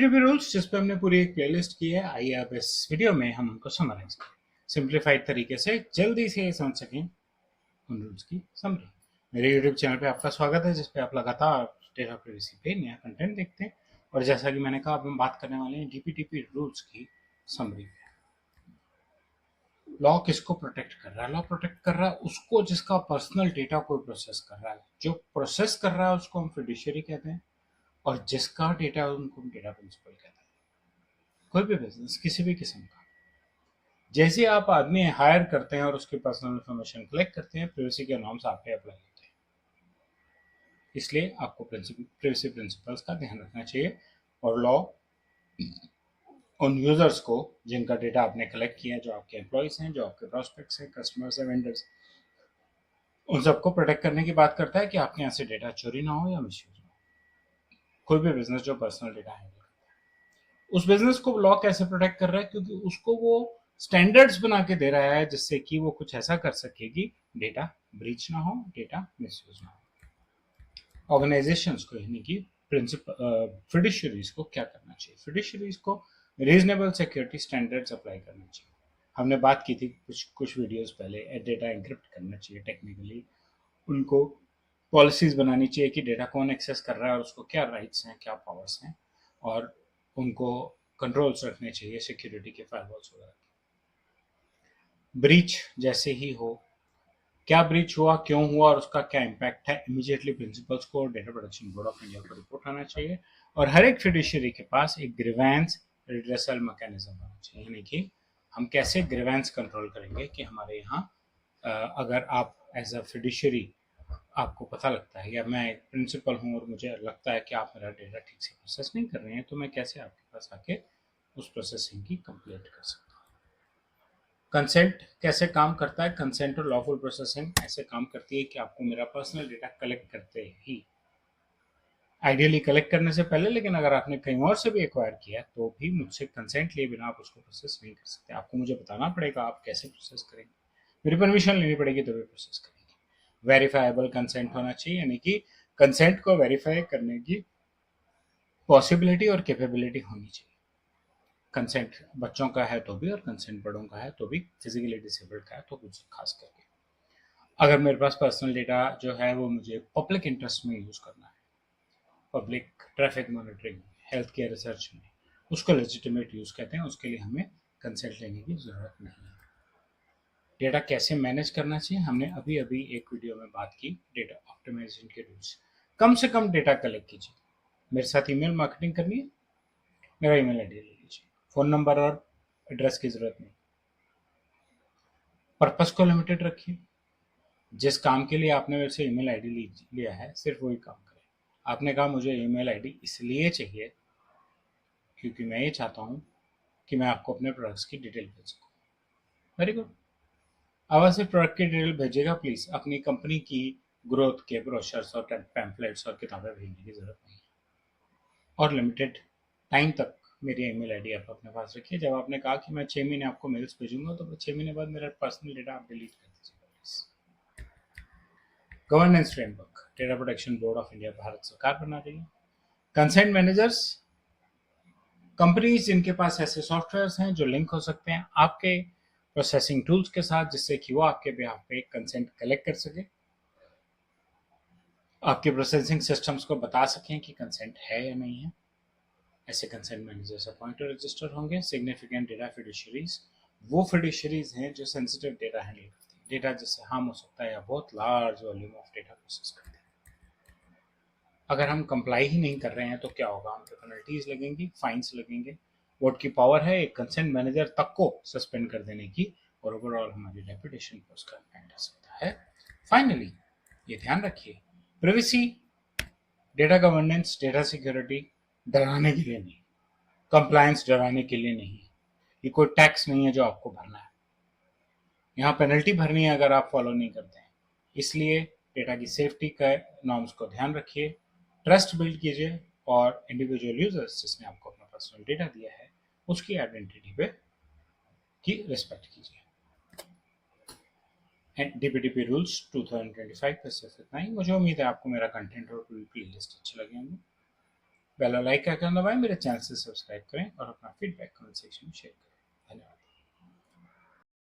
DPTP rules जिस पे हमने पूरी एक प्लेलिस्ट की है, आइए अब इस वीडियो में हम उनको समराइज करें सिंप्लीफाइड तरीके से, जल्दी से समझ सकें उन रूल्स की समरी। मेरे यूट्यूब चैनल पे आपका स्वागत है, जिसपे आप लगातार डेटा प्राइवेसी पे नया कंटेंट देखते हैं। और जैसा कि मैंने कहा, अब हम बात करने वाले हैं डीपीटीपी रूल्स की समरी पे। लॉ किसको प्रोटेक्ट कर रहा है? लॉ प्रोटेक्ट कर रहा है उसको जिसका पर्सनल डेटा कोई प्रोसेस कर रहा है। जो प्रोसेस कर रहा है उसको हम फिड्यूशियरी कहते हैं, और जिसका डेटा है उनको हम डेटा प्रिंसिपल कहते हैं। कोई भी बिजनेस किसी भी किस्म का, जैसे आप आदमी हायर करते हैं और उसकी पर्सनल इन्फॉर्मेशन कलेक्ट करते हैं, प्राइवेसी के नॉर्म्स आप पे अप्लाई होते हैं। इसलिए आपको प्राइवेसी प्रिंसिपल्स का ध्यान रखना चाहिए। और लॉ उन यूजर्स को जिनका डेटा आपने कलेक्ट किया है, जो आपके एम्प्लॉयज हैं, जो आपके प्रोस्पेक्ट्स हैं, कस्टमर्स हैं, वेंडर्स, उन सबको प्रोटेक्ट करने की बात करता है कि आपके यहाँ से डेटा चोरी ना हो या मिसयूज ना हो। कोई भी बिजनेस जो पर्सनल डेटा हैंडल करता है, उस बिजनेस को लॉ कैसे प्रोटेक्ट कर रहा है? क्योंकि उसको वो स्टैंडर्ड्स बना के दे रहा है जिससे कि वो कुछ ऐसा कर सके कि डेटा ब्रीच ना हो, डेटा मिसयूज ना हो। ऑर्गेनाइजेशंस को, यानी कि फिड्यूशरीज को क्या करना चाहिए? फिड्यूशरीज को रीजनेबल सिक्योरिटी स्टैंडर्ड्स अप्लाई करना चाहिए। हमने बात की थी कुछ वीडियोस पहले, डेटा एन्क्रिप्ट करना चाहिए टेक्निकली। उनको पॉलिसीज बनानी चाहिए कि डेटा कौन एक्सेस कर रहा है और उसको क्या राइट्स हैं, क्या पावर्स हैं, और उनको कंट्रोल्स रखने चाहिए सिक्योरिटी के फायरवॉल्स वगैरह। ब्रीच जैसे ही हो, क्या ब्रीच हुआ, क्यों हुआ और उसका क्या इम्पैक्ट है, इमीडिएटली प्रिंसिपल्स को data protection board of India को रिपोर्ट आना चाहिए। और हर एक फिड्यूशरी के पास एक ग्रीवेंस रिड्रेसल मैकेनिज्म होना चाहिए, यानी कि हम कैसे ग्रीवेंस कंट्रोल करेंगे कि हमारे यहाँ अगर आप एज अ फिड्यूशरी आपको पता लगता है, या मैं एक प्रिंसिपल हूँ और मुझे लगता है कि आप मेरा डेटा ठीक से प्रोसेस नहीं कर रहे हैं, तो मैं कैसे आपके पास आके उस प्रोसेसिंग की कंप्लेंट कर सकता हूँ। कंसेंट कैसे काम करता है? कंसेंट और लॉफुल प्रोसेसिंग ऐसे काम करती है कि आपको मेरा पर्सनल डेटा कलेक्ट करते ही, आइडियली कलेक्ट करने से पहले, लेकिन अगर आपने कहीं और से भी एक्वायर किया तो भी मुझसे कंसेंट लिए बिना आप उसको प्रोसेस नहीं कर सकते। आपको मुझे बताना पड़ेगा आप कैसे प्रोसेस करेंगे, मेरी परमिशन लेनी पड़ेगी तभी प्रोसेस करेंगे। वेरीफाइबल कंसेंट होना चाहिए, यानी कि कंसेंट को वेरीफाई करने की पॉसिबिलिटी और कैपेबिलिटी होनी चाहिए। कंसेंट बच्चों का है तो भी, और कंसेंट बड़ों का है तो भी, फिजिकली डिसेबल्ड का है तो कुछ खास करके। अगर मेरे पास पर्सनल डेटा जो है वो मुझे पब्लिक इंटरेस्ट में यूज़ करना है, public traffic monitoring, health care research में, उसको लेजिटिमेट यूज़ कहते हैं। उसके लिए हमें कंसेंट लेने की ज़रूरत नहीं है। डेटा कैसे मैनेज करना चाहिए? हमने अभी अभी एक वीडियो में बात की डेटा ऑप्टिमाइजेशन के रूल्स। कम से कम डेटा कलेक्ट कीजिए। मेरे साथ ईमेल मार्केटिंग करनी है, मेरा ईमेल आईडी ले लीजिए, फ़ोन नंबर और एड्रेस की ज़रूरत नहीं। पर्पस को लिमिटेड रखिए। जिस काम के लिए आपने मेरे से ईमेल आईडी लिया है, सिर्फ वही काम करें। आपने कहा मुझे ईमेल आईडी इसलिए चाहिए क्योंकि मैं ये चाहता हूँ कि मैं आपको अपने प्रोडक्ट्स की डिटेल भेज सकूँ। Very good. अब सिर्फ प्रोडक्ट की डिटेल भेजिएगा प्लीज़, अपनी कंपनी की ग्रोथ के ब्रोशर्स और पैम्फलेट्स और किताबें भेजने की ज़रूरत नहीं है। और लिमिटेड टाइम तक मेरी ईमेल आईडी आप अपने पास रखिए। जब आपने कहा कि मैं 6 महीने आपको मेल्स भेजूंगा, तो 6 महीने बाद मेरा पर्सनल डेटा आप डिलीट कर दीजिएगा please. Governance framework data protection board of India Bharat सरकार बना रही है। कंसेंट मैनेजर्स, कंपनीज जिनके पास ऐसे सॉफ्टवेयर हैं जो लिंक हो सकते हैं आपके प्रोसेसिंग टूल्स के साथ, जिससे कि वो आपके बिहाफ पे कंसेंट कलेक्ट कर सके, आपके प्रोसेसिंग सिस्टम्स को बता सकें कि कंसेंट है या नहीं है। ऐसे कंसेंट मैनेजर्स अपॉइंट और रजिस्टर होंगे। सिग्निफिकेंट डेटा फिड्यूशरीज वो फिड्यूशरीज हैं जो सेंसिटिव डेटा हैंडल करती है, डेटा जिससे हार्म हो सकता है, या बहुत large volume of data process करती है। अगर हम कंप्लाई ही नहीं कर रहे हैं तो क्या होगा? हम पे पेनल्टीज लगेंगी, फाइन्स लगेंगे। बोर्ड की पावर है एक कंसेंट मैनेजर तक को सस्पेंड कर देने की, और ओवरऑल हमारी रेपुटेशन पर उसका इम्पैक्ट आ सकता है। फाइनली ये ध्यान रखिए, privacy, data governance, data security डराने के लिए नहीं, कंप्लायंस डराने के लिए नहीं, ये कोई टैक्स नहीं है जो आपको भरना है। यहाँ पेनल्टी भरनी है अगर आप फॉलो नहीं करते हैं। इसलिए डेटा की सेफ्टी का नॉर्म्स को ध्यान रखिए, ट्रस्ट बिल्ड कीजिए, और इंडिविजुअल यूजर्स जिसने आपको अपना पर्सनल डेटा दिया है उसकी आइडेंटिटी पे की रिस्पेक्ट कीजिए। डीपीटीपी रूल्स 2025 पे सिर्फ इतना ही। मुझे उम्मीद है आपको मेरा कंटेंट और पूरी प्लेलिस्ट अच्छे लगे होंगे। बेल लाइक का आइकन दबाएं, मेरे चैनल से सब्सक्राइब करें और अपना फीडबैक कमेंट सेक्शन में शेयर करें।